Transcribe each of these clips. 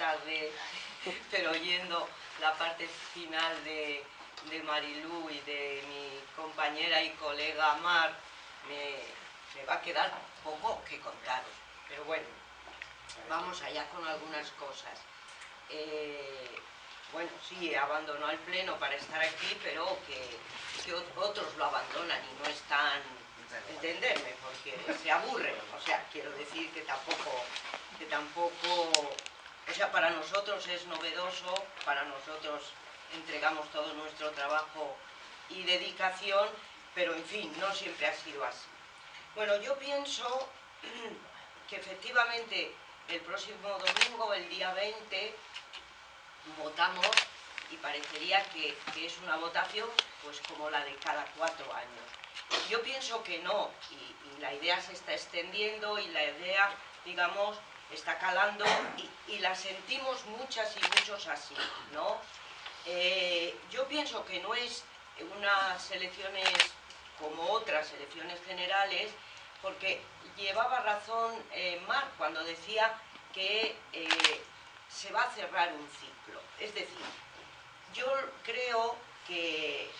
tarde, pero oyendo la parte final de Marilú y de mi compañera y colega Mar, me va a quedar poco que contaros. Pero bueno, vamos allá con algunas cosas. Bueno, sí, abandonó el pleno para estar aquí, pero que otros lo abandonan y no están, entenderme, porque se aburren. O sea, quiero decir que tampoco, o sea, para nosotros es novedoso, para nosotros entregamos todo nuestro trabajo y dedicación, pero en fin, no siempre ha sido así. Bueno, yo pienso que efectivamente el próximo domingo, el día 20, votamos y parecería que es una votación pues como la de cada 4 años. Yo pienso que no, y la idea se está extendiendo y la idea, digamos, está calando y la sentimos muchas y muchos así, ¿no? Yo pienso que no es unas elecciones como otras elecciones generales, porque llevaba razón Mar cuando decía que se va a cerrar un ciclo. Es decir, yo creo que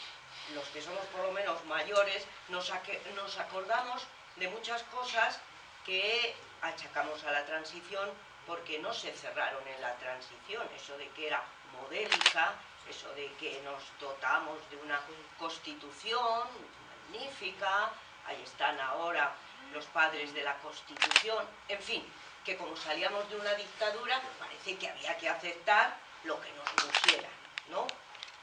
los que somos por lo menos mayores nos acordamos de muchas cosas que achacamos a la transición porque no se cerraron en la transición. Eso de que era modélica, eso de que nos dotamos de una constitución magnífica, ahí están ahora los padres de la Constitución, en fin, que como salíamos de una dictadura, pues parece que había que aceptar lo que nos pusieran, ¿no?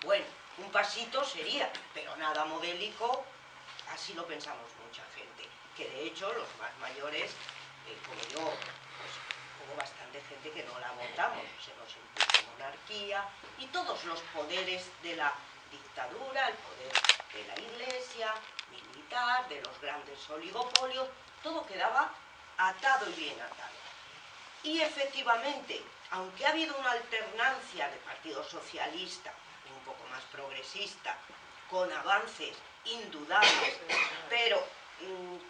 Bueno, un pasito sería, pero nada modélico, así lo pensamos mucha gente, que de hecho los más mayores, como yo, pues hubo bastante gente que no la votamos, se nos impuso monarquía y todos los poderes de la dictadura, el poder de la iglesia, militar, de los grandes oligopolios, todo quedaba atado y bien atado. Y efectivamente, aunque ha habido una alternancia de Partido Socialista, un poco más progresista, con avances indudables, pero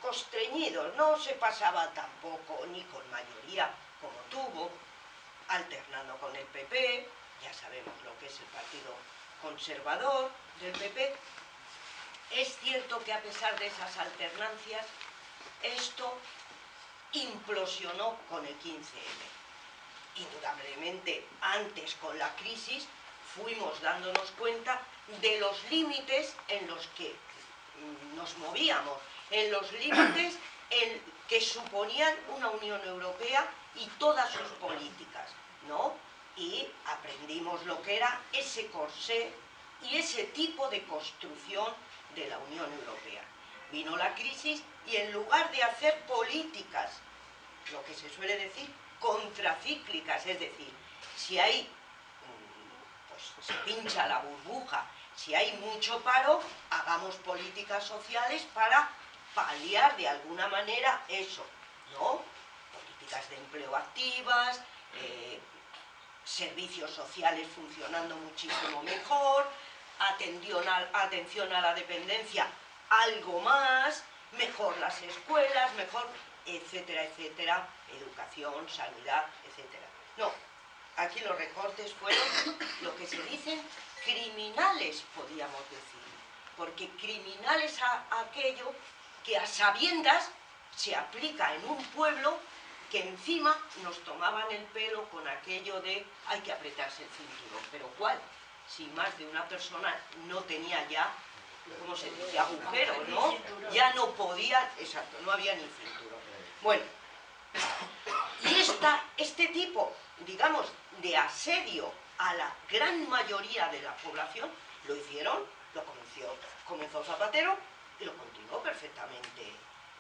constreñidos, no se pasaba tampoco ni con mayoría como tuvo, alternando con el PP, ya sabemos lo que es el Partido Conservador del PP. Es cierto que a pesar de esas alternancias, esto implosionó con el 15M. Indudablemente, antes con la crisis, fuimos dándonos cuenta de los límites en los que nos movíamos, en los límites que suponían una Unión Europea y todas sus políticas, ¿no? Y aprendimos lo que era ese corsé y ese tipo de construcción de la Unión Europea. Vino la crisis y en lugar de hacer políticas, lo que se suele decir, contracíclicas, es decir, si hay, pues se pincha la burbuja, si hay mucho paro, hagamos políticas sociales para paliar de alguna manera eso, ¿no? Políticas de empleo activas, servicios sociales funcionando muchísimo mejor, atención a la dependencia, algo más, mejor las escuelas, mejor, etcétera, etcétera, educación, sanidad, etcétera. No, aquí los recortes fueron lo que se dicen criminales, podríamos decir, porque criminal es aquello que a sabiendas se aplica en un pueblo que encima nos tomaban el pelo con aquello de hay que apretarse el cinturón. ¿Pero cuál? Si más de una persona no tenía ya, ¿cómo se dice? Agujero, ¿no? Ya no podía, exacto, no había ni cinturón. Bueno, y este tipo, digamos, de asedio a la gran mayoría de la población, lo hicieron, lo comenzó Zapatero y lo continuó perfectamente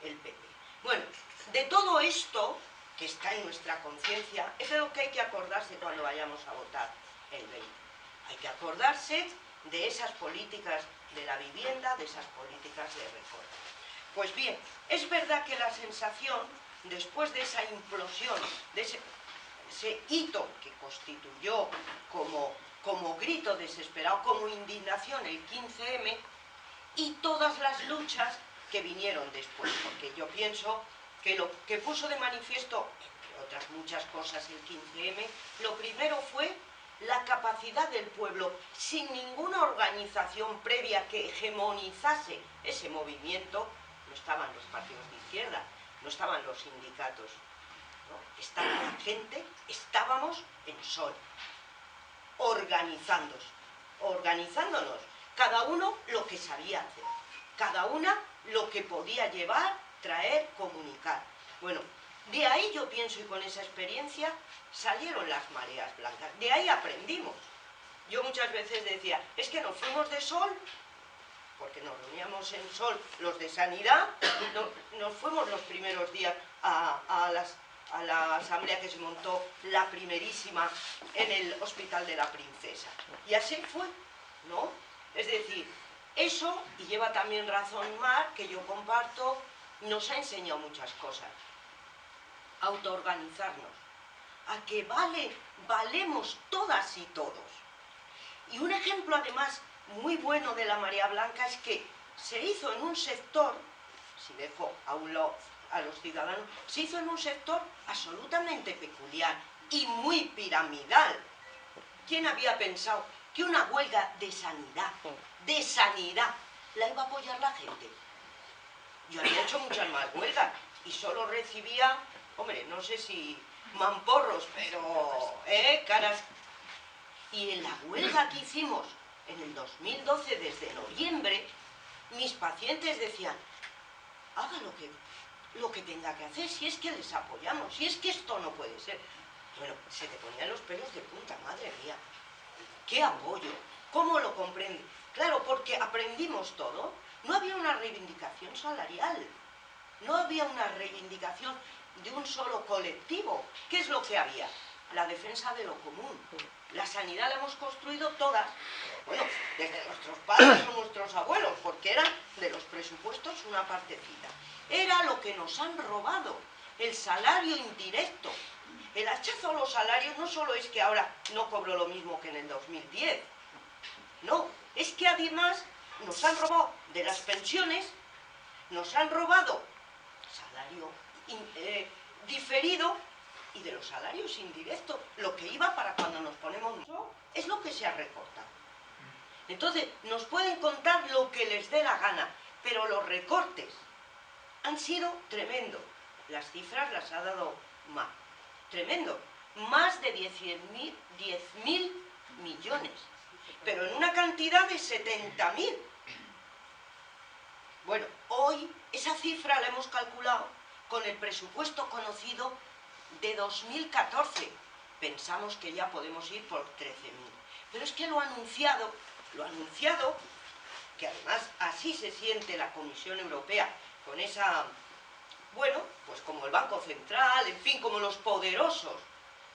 el PP. Bueno, de todo esto que está en nuestra conciencia, es de lo que hay que acordarse cuando vayamos a votar el 20. Hay que acordarse de esas políticas de la vivienda, de esas políticas de reforma. Pues bien, es verdad que la sensación, después de esa implosión, de ese hito que constituyó como grito desesperado, como indignación el 15M, y todas las luchas que vinieron después, porque yo pienso que lo que puso de manifiesto, entre otras muchas cosas el 15M, lo primero fue la capacidad del pueblo, sin ninguna organización previa que hegemonizase ese movimiento. No estaban los partidos de izquierda, no estaban los sindicatos, ¿no? Estaba la gente, estábamos en sol, organizándonos, cada uno lo que sabía hacer, cada una lo que podía llevar, traer, comunicar. Bueno, de ahí yo pienso, y con esa experiencia salieron las mareas blancas, de ahí aprendimos. Yo muchas veces decía, es que nos fuimos de sol, porque nos reuníamos en sol los de sanidad, nos fuimos los primeros días a la asamblea que se montó, la primerísima, en el Hospital de la Princesa. Y así fue, ¿no? Es decir, eso, y lleva también razón Mar, que yo comparto, nos ha enseñado muchas cosas. Autoorganizarnos, a que valemos todas y todos. Y un ejemplo además muy bueno de la marea blanca es que se hizo en un sector, si dejo a un lado a los ciudadanos, se hizo en un sector absolutamente peculiar y muy piramidal. ¿Quién había pensado que una huelga de sanidad, la iba a apoyar la gente? Yo había hecho muchas más huelgas y solo recibía, hombre, no sé si mamporros, pero caras. Y en la huelga que hicimos en el 2012, desde noviembre, mis pacientes decían, haga lo que tenga que hacer, si es que les apoyamos, si es que esto no puede ser. Bueno, se te ponían los pelos de punta, madre mía. ¿Qué apoyo? ¿Cómo lo comprende? Claro, porque aprendimos todo. No había una reivindicación salarial, no había una reivindicación de un solo colectivo. ¿Qué es lo que había? La defensa de lo común. La sanidad la hemos construido todas, bueno, desde nuestros padres o nuestros abuelos, porque era de los presupuestos una partecita. Era lo que nos han robado, el salario indirecto. El hachazo a los salarios no solo es que ahora no cobro lo mismo que en el 2010, no, es que además nos han robado de las pensiones, nos han robado salario diferido y de los salarios indirectos, lo que iba para cuando nos ponemos, es lo que se ha recortado. Entonces, nos pueden contar lo que les dé la gana, pero los recortes han sido tremendos. Las cifras las ha dado Mar. Tremendo. Más de 10.000 millones, pero en una cantidad de 70.000. Bueno, hoy esa cifra la hemos calculado con el presupuesto conocido de 2014. Pensamos que ya podemos ir por 13.000. Pero es que lo ha anunciado, que además así se siente la Comisión Europea con esa, bueno, pues como el Banco Central, en fin, como los poderosos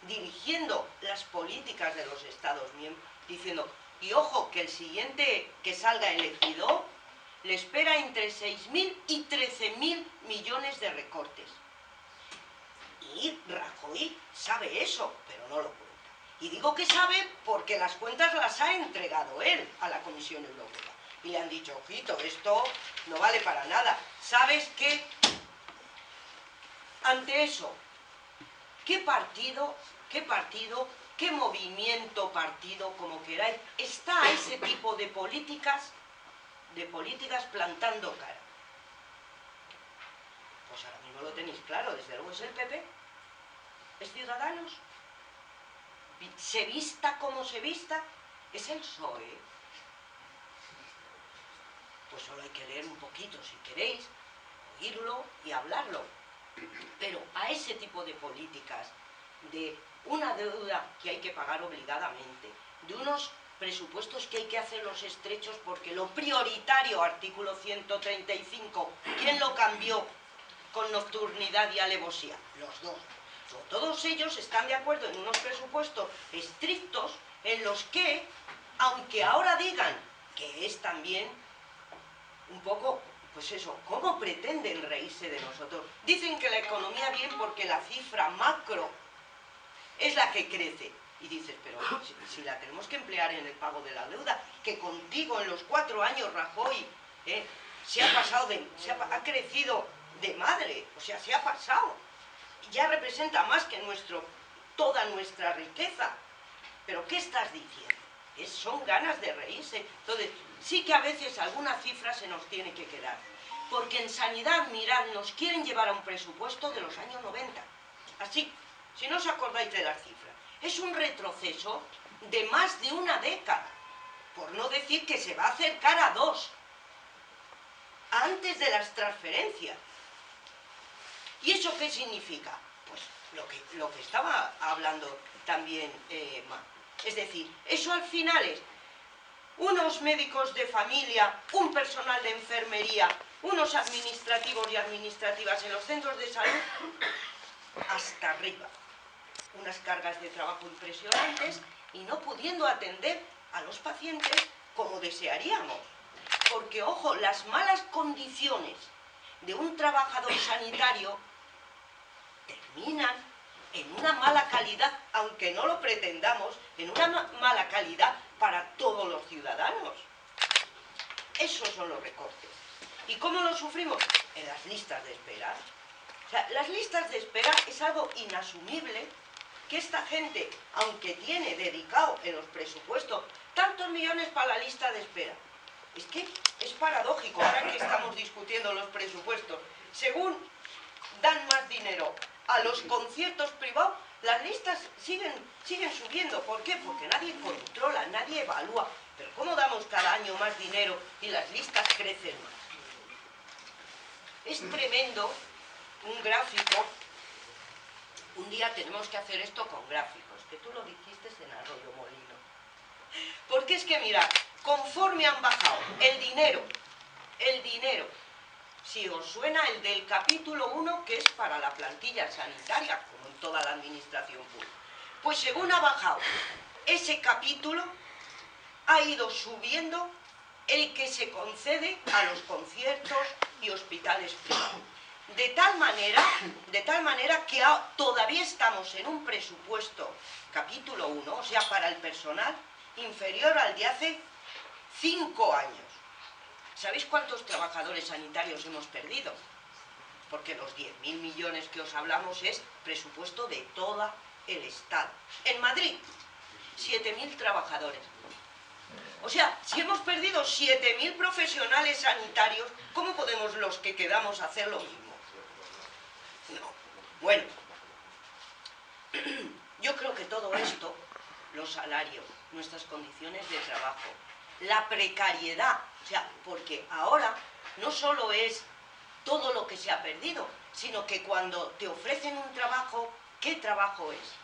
dirigiendo las políticas de los Estados miembros, diciendo, y ojo, que el siguiente que salga elegido le espera entre 6.000 y 13.000 millones de recortes. Y Rajoy sabe eso, pero no lo cuenta. Y digo que sabe porque las cuentas las ha entregado él a la Comisión Europea. Y le han dicho, ojito, esto no vale para nada. ¿Sabes qué? Ante eso, ¿qué partido, qué movimiento partido, como queráis, está a ese tipo de políticas plantando cara? Pues ahora mismo lo tenéis claro, desde luego es el PP, es Ciudadanos, se vista como se vista, es el PSOE. Pues solo hay que leer un poquito, si queréis, oírlo y hablarlo. Pero a ese tipo de políticas, de una deuda que hay que pagar obligadamente, de unos presupuestos que hay que hacerlos estrechos porque lo prioritario, artículo 135, ¿quién lo cambió con nocturnidad y alevosía? Los dos. Todos ellos están de acuerdo en unos presupuestos estrictos en los que, aunque ahora digan que es también un poco, pues eso, ¿cómo pretenden reírse de nosotros? Dicen que la economía bien porque la cifra macro es la que crece. Y dices, pero si la tenemos que emplear en el pago de la deuda, que contigo en los 4 años Rajoy ha crecido de madre, o sea, se ha pasado. ya representa más que toda nuestra riqueza. ¿Pero qué estás diciendo? Son ganas de reírse. Entonces, sí que a veces alguna cifra se nos tiene que quedar. Porque en sanidad, mirad, nos quieren llevar a un presupuesto de los años 90. Así, si no os acordáis de las cifras. Es un retroceso de más de una década. Por no decir que se va a acercar a 2. Antes de las transferencias. ¿Y eso qué significa? Pues lo que estaba hablando también Mar. Es decir, eso al final es unos médicos de familia, un personal de enfermería, unos administrativos y administrativas en los centros de salud, hasta arriba. Unas cargas de trabajo impresionantes y no pudiendo atender a los pacientes como desearíamos. Porque, ojo, las malas condiciones de un trabajador sanitario terminan en una mala calidad, aunque no lo pretendamos, en una mala calidad para todos los ciudadanos. Esos son los recortes. ¿Y cómo los sufrimos? En las listas de espera. O sea, las listas de espera es algo inasumible que esta gente, aunque tiene dedicado en los presupuestos tantos millones para la lista de espera, es que es paradójico, ahora que estamos discutiendo los presupuestos, según dan más dinero a los conciertos privados, las listas siguen subiendo. ¿Por qué? Porque nadie controla, nadie evalúa. Pero ¿cómo damos cada año más dinero y las listas crecen más? Es tremendo un gráfico. Un día tenemos que hacer esto con gráficos, que tú lo dijiste en Arroyo Molino. Porque es que, mirad, conforme han bajado el dinero, si os suena el del capítulo 1, que es para la plantilla sanitaria, como en toda la administración pública, pues según ha bajado ese capítulo, ha ido subiendo el que se concede a los conciertos y hospitales privados. De tal manera que todavía estamos en un presupuesto capítulo 1, o sea, para el personal, inferior al de hace 5 años. ¿Sabéis cuántos trabajadores sanitarios hemos perdido? Porque los 10.000 millones que os hablamos es presupuesto de todo el Estado. En Madrid, 7.000 trabajadores. O sea, si hemos perdido 7.000 profesionales sanitarios, ¿cómo podemos los que quedamos hacer lo mismo? No. Bueno, yo creo que todo esto, los salarios, nuestras condiciones de trabajo, la precariedad, o sea, porque ahora no solo es todo lo que se ha perdido, sino que cuando te ofrecen un trabajo, ¿qué trabajo es?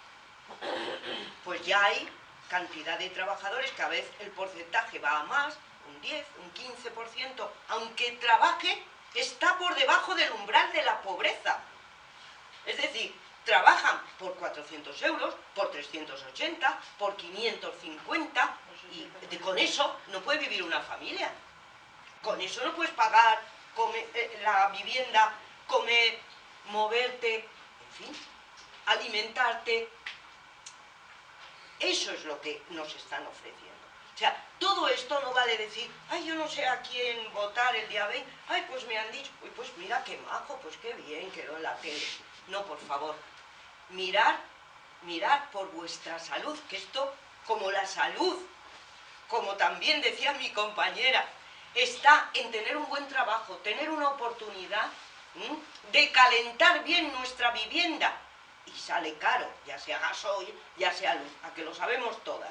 Pues ya hay cantidad de trabajadores, cada vez el porcentaje va a más, un 10, un 15%, aunque trabaje, está por debajo del umbral de la pobreza. Es decir, trabajan por 400 euros, por 380, por 550, y con eso no puede vivir una familia. Con eso no puedes pagar la vivienda, comer, moverte, en fin, alimentarte. Eso es lo que nos están ofreciendo. O sea, todo esto no vale decir, ay, yo no sé a quién votar el día 20, ay, pues me han dicho, pues mira qué majo, pues qué bien quedó en la tele. No, por favor, mirad por vuestra salud, que esto, como la salud, como también decía mi compañera, está en tener un buen trabajo, tener una oportunidad de calentar bien nuestra vivienda. Y sale caro, ya sea gasoil, ya sea luz, a que lo sabemos todas.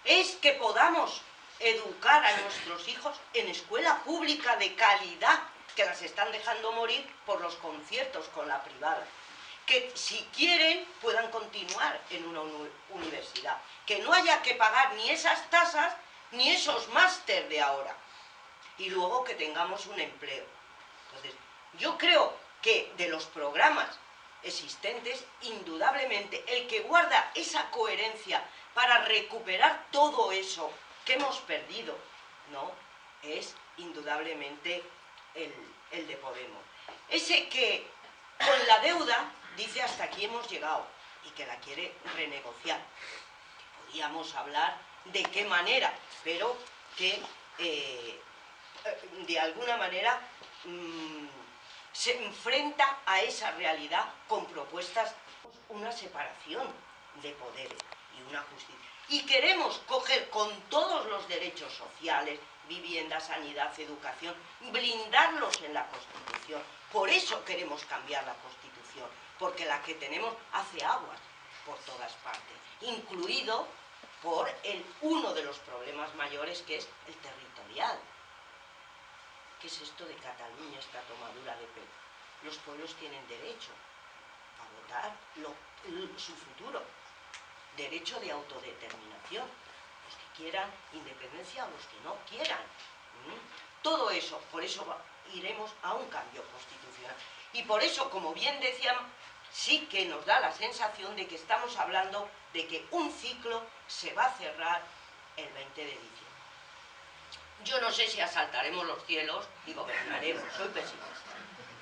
Es que podamos educar a nuestros hijos en escuela pública de calidad, que las están dejando morir por los conciertos con la privada. Que si quieren puedan continuar en una universidad. Que no haya que pagar ni esas tasas ni esos máster de ahora. Y luego que tengamos un empleo. Entonces, yo creo que de los programas existentes, indudablemente, el que guarda esa coherencia para recuperar todo eso que hemos perdido, ¿no?, es indudablemente el de Podemos. Ese que con la deuda dice hasta aquí hemos llegado y que la quiere renegociar. Podríamos hablar de qué manera, pero que de alguna manera se enfrenta a esa realidad con propuestas, una separación de poderes y una justicia. Y queremos coger con todos los derechos sociales, vivienda, sanidad, educación, blindarlos en la Constitución. Por eso queremos cambiar la Constitución, porque la que tenemos hace aguas por todas partes, incluido por uno de los problemas mayores, que es el territorial. ¿Qué es esto de Cataluña, esta tomadura de pelo? Los pueblos tienen derecho a votar su futuro, derecho de autodeterminación, los que quieran independencia o los que no quieran. Todo eso, por eso iremos a un cambio constitucional. Y por eso, como bien decíamos, sí que nos da la sensación de que estamos hablando de que un ciclo se va a cerrar el 20 de diciembre. Yo no sé si asaltaremos los cielos y gobernaremos, soy pesimista,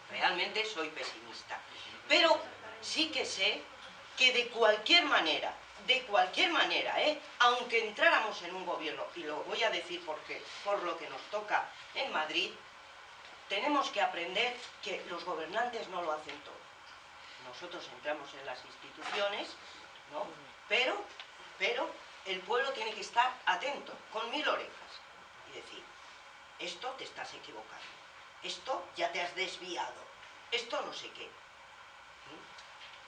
realmente soy pesimista. Pero sí que sé que de cualquier manera, aunque entráramos en un gobierno, y lo voy a decir porque por lo que nos toca en Madrid, tenemos que aprender que los gobernantes no lo hacen todo. Nosotros entramos en las instituciones, ¿no? Pero el pueblo tiene que estar atento, con 1000 orejas, y decir, esto te estás equivocando, esto ya te has desviado, esto no sé qué.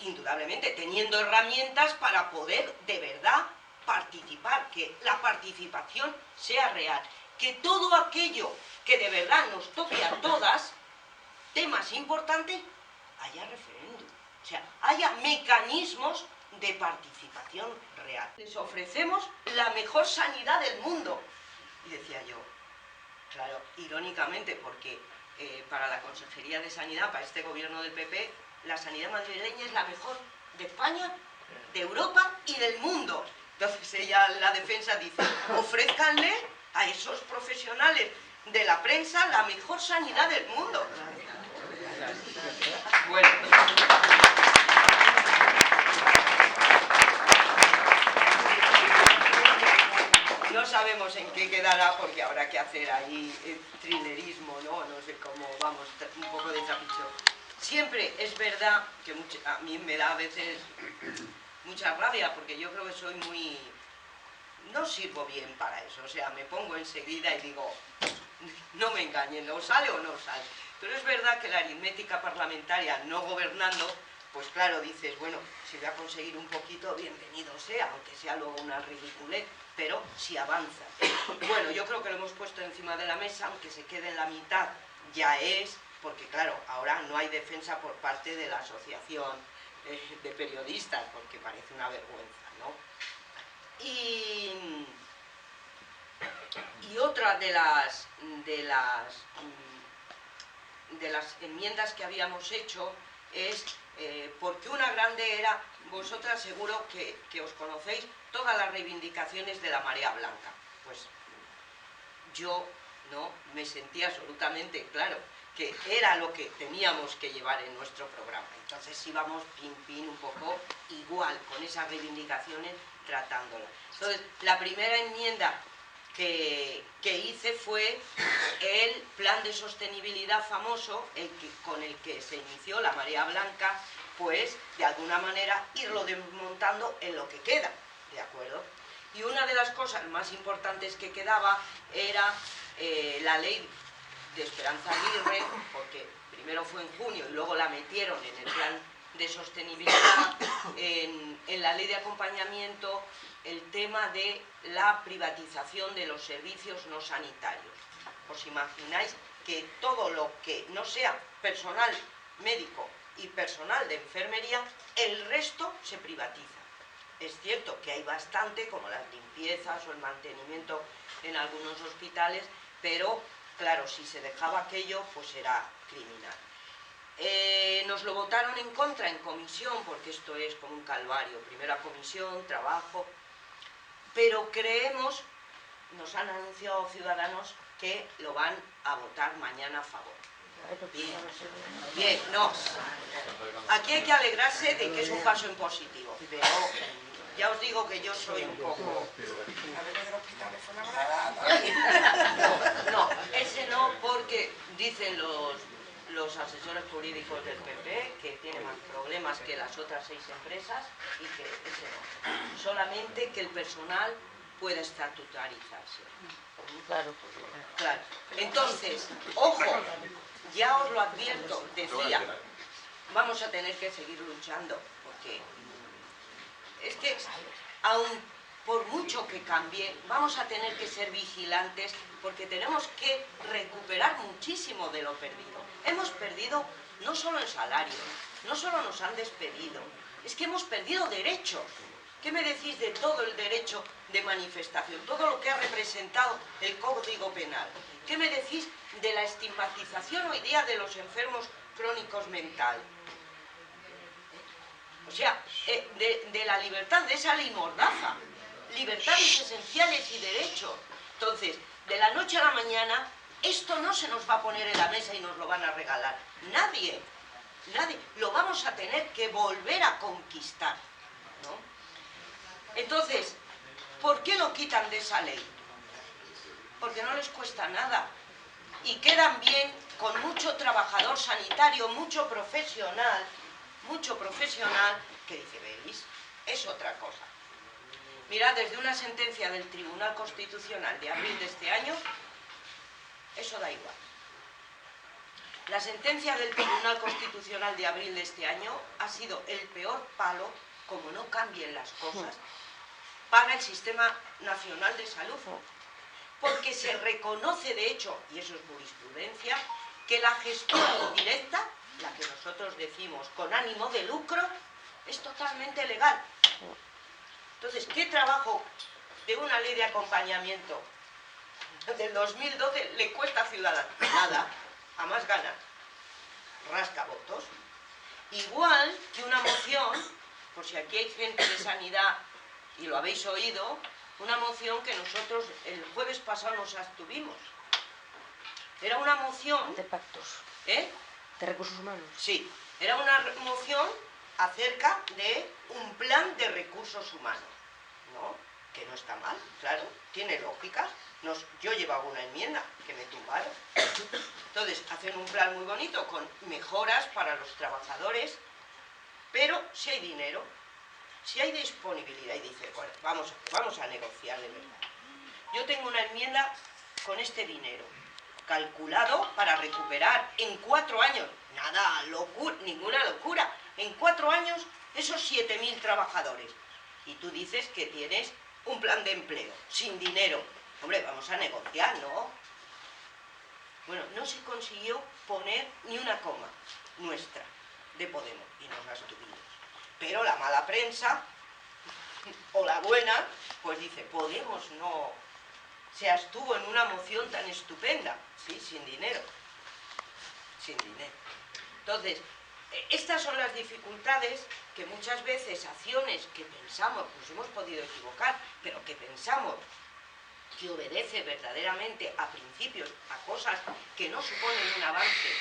Indudablemente teniendo herramientas para poder de verdad participar, que la participación sea real, que todo aquello que de verdad nos toque a todas, temas importantes, haya referéndum, o sea, haya mecanismos de participación real. Les ofrecemos la mejor sanidad del mundo. Y decía yo, claro, irónicamente, porque para la Consejería de Sanidad, para este gobierno del PP, la sanidad madrileña es la mejor de España, de Europa y del mundo. Entonces ella, la defensa, dice, ofrézcanle a esos profesionales de la prensa la mejor sanidad del mundo. Bueno. No sabemos en qué quedará, porque habrá que hacer ahí thrillerismo, ¿no? No sé cómo, vamos, un poco de trapicheo. Siempre es verdad que a mí me da a veces mucha rabia, porque yo creo que soy muy... no sirvo bien para eso, o sea, me pongo enseguida y digo, no me engañen, o sale o no sale. Pero es verdad que la aritmética parlamentaria, no gobernando, pues claro, dices, bueno, si voy a conseguir un poquito, bienvenido sea, aunque sea luego una ridiculez, pero si avanza. Bueno, yo creo que lo hemos puesto encima de la mesa, aunque se quede en la mitad, ya es, porque claro, ahora no hay defensa por parte de la asociación de periodistas, porque parece una vergüenza, ¿no? Y otra de las enmiendas que habíamos hecho es, porque una grande era, vosotras seguro que os conocéis todas las reivindicaciones de la marea blanca. Pues yo no me sentía absolutamente claro que era lo que teníamos que llevar en nuestro programa. Entonces íbamos pin un poco igual con esas reivindicaciones tratándolas. Entonces la primera enmienda que hice fue el plan de sostenibilidad famoso, con el que se inició la marea blanca, pues de alguna manera irlo desmontando en lo que queda, ¿de acuerdo? Y una de las cosas más importantes que quedaba era la ley de Esperanza Aguirre, porque primero fue en junio y luego la metieron en el plan de sostenibilidad, en la ley de acompañamiento, el tema de la privatización de los servicios no sanitarios. ¿Os imagináis que todo lo que no sea personal médico y personal de enfermería, el resto se privatiza? Es cierto que hay bastante, como las limpiezas o el mantenimiento en algunos hospitales, pero claro, si se dejaba aquello, pues era criminal. Nos lo votaron en contra en comisión, porque esto es como un calvario, primera comisión, trabajo, pero creemos, nos han anunciado Ciudadanos, que lo van a votar mañana a favor. Bien, no. Aquí hay que alegrarse de que es un paso en positivo, pero ya os digo que yo soy un poco... No, ese no, porque dicen los asesores jurídicos del PP, que tiene más problemas que las otras 6 empresas, y que ese no. Solamente que el personal pueda estatutarizarse. Claro. Claro. Entonces, ojo, ya os lo advierto, decía, vamos a tener que seguir luchando, porque es que aun por mucho que cambie, vamos a tener que ser vigilantes, porque tenemos que recuperar muchísimo de lo perdido. Hemos perdido no solo en salarios, no solo nos han despedido, es que hemos perdido derechos. ¿Qué me decís de todo el derecho de manifestación? Todo lo que ha representado el Código Penal. ¿Qué me decís de la estigmatización hoy día de los enfermos crónicos mentales? O sea, de la libertad, de esa ley mordaza. Libertades esenciales y derechos. Entonces, de la noche a la mañana, esto no se nos va a poner en la mesa y nos lo van a regalar. Nadie, nadie. Lo vamos a tener que volver a conquistar, ¿no? Entonces, ¿por qué lo quitan de esa ley? Porque no les cuesta nada. Y quedan bien con mucho trabajador sanitario, mucho profesional, que dice, ¿veis? Es otra cosa. Mirad, desde una sentencia del Tribunal Constitucional de abril de este año, eso da igual. La sentencia del Tribunal Constitucional de abril de este año ha sido el peor palo, como no cambien las cosas, para el Sistema Nacional de Salud. Porque se reconoce, de hecho, y eso es jurisprudencia, que la gestión directa, la que nosotros decimos con ánimo de lucro, es totalmente legal. Entonces, ¿qué trabajo de una ley de acompañamiento del 2012 le cuesta a Ciudadanos? Nada, a más ganas. Rasca votos. Igual que una moción, por si aquí hay gente de sanidad y lo habéis oído, una moción que nosotros el jueves pasado nos abstuvimos. Era una moción... De pactos. ¿Eh? De recursos humanos. Sí, era una moción acerca de un plan de recursos humanos, ¿no? Que no está mal, claro, tiene lógica. Yo llevaba una enmienda que me tumbaron. Entonces, hacen un plan muy bonito con mejoras para los trabajadores, pero si hay dinero, si hay disponibilidad, y dice, bueno, vamos a negociar de verdad. Yo tengo una enmienda con este dinero, calculado para recuperar en 4 años, nada, ninguna locura, en 4 años esos 7.000 trabajadores. Y tú dices que tienes un plan de empleo, sin dinero. Hombre, vamos a negociar, ¿no? Bueno, no se consiguió poner ni una coma nuestra de Podemos y nos abstuvimos. Pero la mala prensa, o la buena, pues dice, Podemos no se abstuvo en una moción tan estupenda, ¿sí? Sin dinero. Sin dinero. Entonces, estas son las dificultades que muchas veces acciones que pensamos, nos hemos podido equivocar, pero que pensamos que obedece verdaderamente a principios, a cosas que no suponen un avance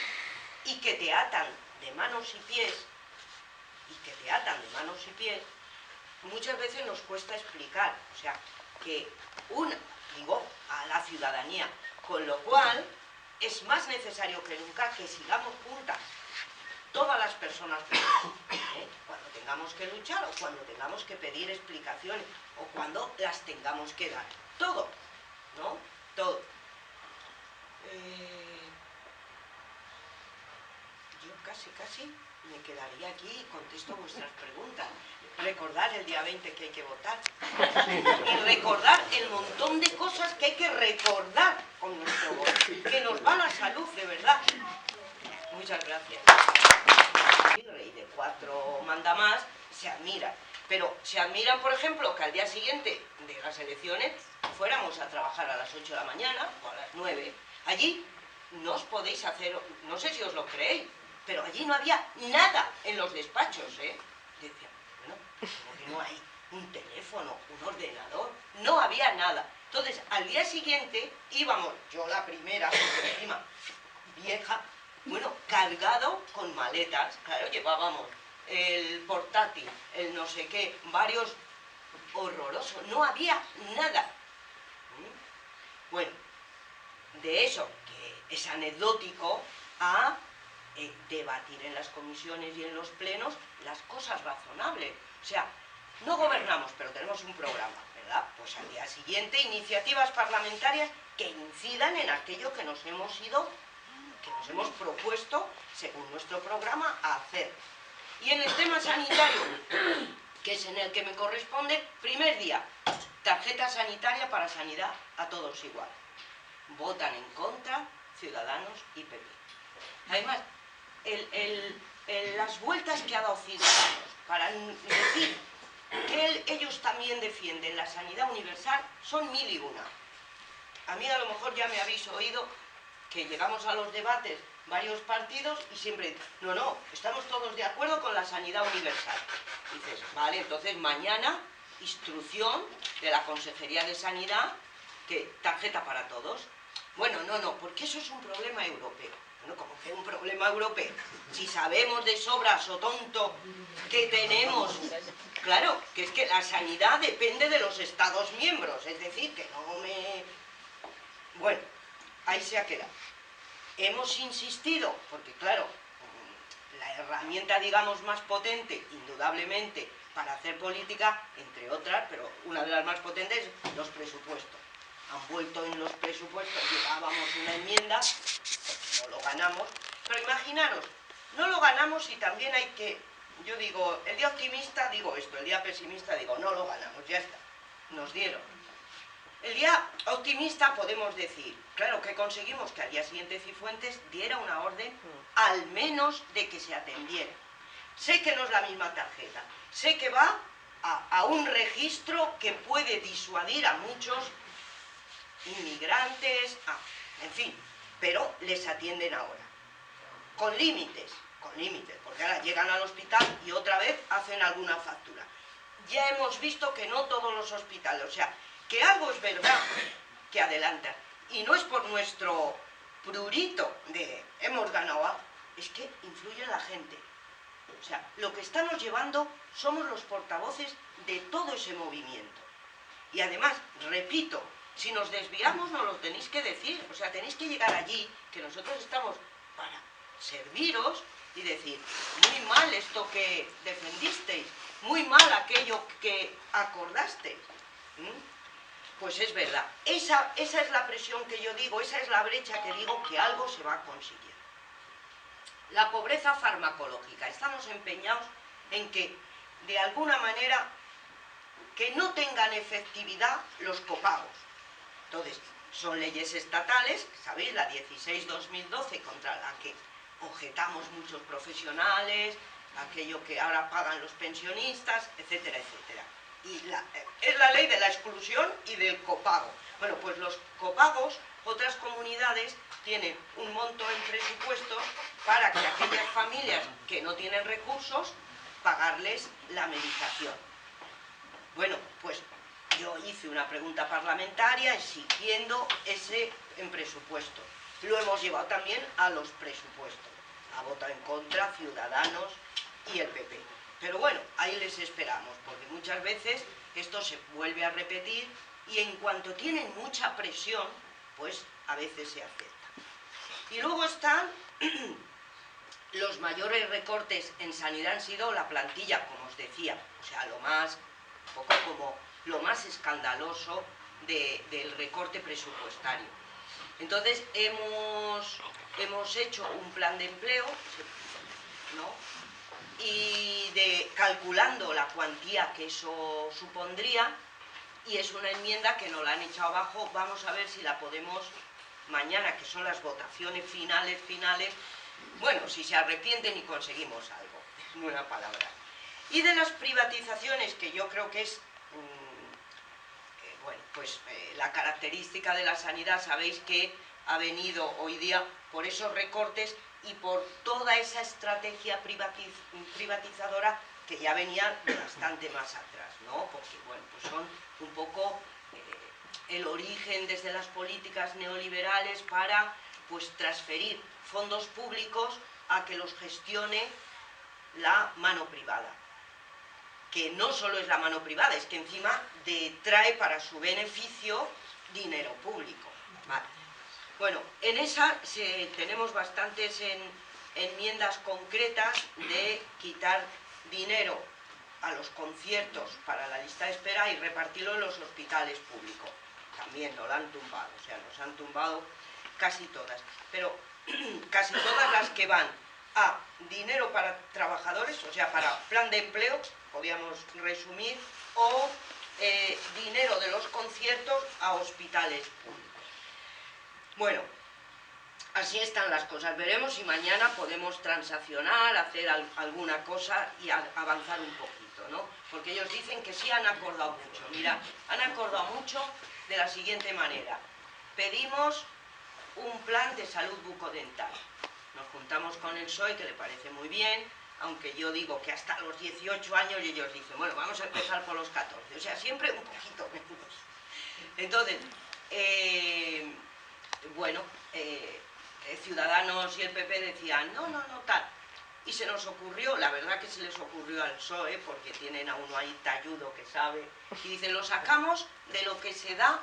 y que te atan de manos y pies, muchas veces nos cuesta explicar, o sea, que digo, a la ciudadanía, con lo cual es más necesario que nunca que sigamos juntas, todas las personas, cuando tengamos que luchar o cuando tengamos que pedir explicaciones o cuando las tengamos que dar, todo, ¿no? Todo. Yo casi me quedaría aquí y contesto vuestras preguntas. Recordar el día 20 que hay que votar. Y recordar el montón de cosas que hay que recordar con nuestro voto. Que nos va la salud, de verdad. Muchas gracias. El rey de 4 mandamás se admira. Pero se admiran, por ejemplo, que al día siguiente de las elecciones fuéramos a trabajar a las 8 de la mañana o a las 9. Allí no os podéis hacer, no sé si os lo creéis, pero allí no había nada en los despachos, ¿eh? Decían, bueno, como que no hay un teléfono, un ordenador, no había nada. Entonces, al día siguiente íbamos, yo la primera, porque encima, vieja, bueno, cargado con maletas, claro, llevábamos el portátil, el no sé qué, varios horrorosos, no había nada. Bueno, de eso, que es anecdótico, a debatir en las comisiones y en los plenos las cosas razonables. O sea, no gobernamos, pero tenemos un programa, ¿verdad? Pues al día siguiente, iniciativas parlamentarias que incidan en aquello que nos hemos propuesto, según nuestro programa, a hacer. Y en el tema sanitario, que es en el que me corresponde, primer día, tarjeta sanitaria para sanidad a todos igual. Votan en contra Ciudadanos y PP. Además, las vueltas que ha dado Ciudadanos para decir que ellos también defienden la sanidad universal son 1000 y una. A mí a lo mejor ya me habéis oído que llegamos a los debates varios partidos y siempre, no, estamos todos de acuerdo con la sanidad universal. Y dices, vale, entonces mañana, instrucción de la Consejería de Sanidad, que tarjeta para todos. Bueno, no, porque eso es un problema europeo. Bueno, ¿cómo que un problema europeo? Si sabemos de sobras o tonto que tenemos... Claro, que es que la sanidad depende de los Estados miembros, es decir, que no me... Bueno, ahí se ha quedado. Hemos insistido, porque claro, la herramienta, digamos, más potente, indudablemente, para hacer política, entre otras, pero una de las más potentes, los presupuestos. Han vuelto en los presupuestos, llevábamos una enmienda, porque no lo ganamos, pero imaginaros, no lo ganamos y también hay que, yo digo, el día optimista digo esto, el día pesimista digo, no lo ganamos, ya está, nos dieron. El día optimista podemos decir, claro, que conseguimos que al día siguiente Cifuentes diera una orden, al menos de que se atendiera. Sé que no es la misma tarjeta, sé que va a un registro que puede disuadir a muchos inmigrantes, en fin, pero les atienden ahora. Con límites, porque ahora llegan al hospital y otra vez hacen alguna factura. Ya hemos visto que no todos los hospitales, o sea, que algo es verdad que adelantan. Y no es por nuestro prurito de hemos ganado algo, es que influye en la gente. O sea, lo que estamos llevando somos los portavoces de todo ese movimiento. Y además, repito, si nos desviamos nos lo tenéis que decir, o sea, tenéis que llegar allí, que nosotros estamos para serviros y decir, muy mal esto que defendisteis, muy mal aquello que acordasteis. Pues es verdad, esa es la presión que yo digo, esa es la brecha que digo que algo se va consiguiendo. La pobreza farmacológica, estamos empeñados en que, de alguna manera, que no tengan efectividad los copagos. Entonces, son leyes estatales, ¿sabéis? La 16/2012, contra la que objetamos muchos profesionales, aquello que ahora pagan los pensionistas, etcétera, etcétera. Y es la ley de la exclusión y del copago. Bueno, pues los copagos, otras comunidades tienen un monto en presupuesto para que aquellas familias que no tienen recursos, pagarles la medicación. Bueno, pues yo hice una pregunta parlamentaria exigiendo ese en presupuesto. Lo hemos llevado también a los presupuestos. Ha votado en contra Ciudadanos y el PP. Pero bueno, ahí les esperamos, porque muchas veces esto se vuelve a repetir y en cuanto tienen mucha presión, pues a veces se acepta. Y luego están los mayores recortes en sanidad, han sido la plantilla, como os decía, o sea, un poco como lo más escandaloso del recorte presupuestario. Entonces hemos hecho un plan de empleo, ¿no? Y calculando la cuantía que eso supondría, y es una enmienda que nos la han echado abajo, vamos a ver si la podemos mañana, que son las votaciones finales, bueno, si se arrepienten y conseguimos algo, en una palabra. Y de las privatizaciones, que yo creo que es, bueno, pues la característica de la sanidad, sabéis que ha venido hoy día por esos recortes y por toda esa estrategia privatizadora que ya venía bastante más atrás, ¿no? Porque, bueno, pues son un poco el origen desde las políticas neoliberales para, pues, transferir fondos públicos a que los gestione la mano privada. Que no solo es la mano privada, es que encima detrae para su beneficio dinero público. Vale. Bueno, en esa tenemos bastantes enmiendas concretas de quitar dinero a los conciertos para la lista de espera y repartirlo en los hospitales públicos. También nos la han tumbado, o sea, nos han tumbado casi todas. Pero casi todas las que van a dinero para trabajadores, o sea, para plan de empleo, podríamos resumir, o dinero de los conciertos a hospitales públicos. Bueno, así están las cosas. Veremos si mañana podemos transaccionar, hacer alguna cosa y avanzar un poquito, ¿no? Porque ellos dicen que sí han acordado mucho. Mira, han acordado mucho de la siguiente manera. Pedimos un plan de salud bucodental. Nos juntamos con el PSOE, que le parece muy bien, aunque yo digo que hasta los 18 años, y ellos dicen, bueno, vamos a empezar por los 14. O sea, siempre un poquito menos. Entonces, bueno, Ciudadanos y el PP decían, no, tal. Y se nos ocurrió, la verdad que se les ocurrió al PSOE, porque tienen a uno ahí talludo que sabe, y dicen, lo sacamos de lo que se da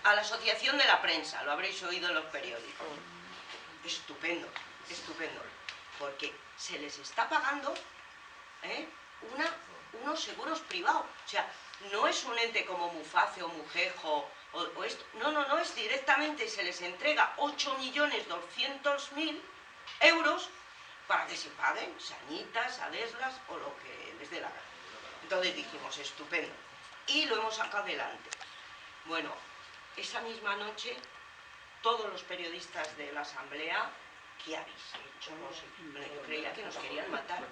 a la Asociación de la Prensa, lo habréis oído en los periódicos. Estupendo, estupendo, porque se les está pagando unos seguros privados. O sea, no es un ente como Muface o Mujejo, o esto. No, es directamente, se les entrega 8.200.000 euros para que se paguen sanitas, adeslas o lo que les dé la gana. Entonces dijimos, estupendo. Y lo hemos sacado adelante. Bueno, esa misma noche, todos los periodistas de la Asamblea, ¿qué habéis hecho? No sé, yo creía que nos querían matar.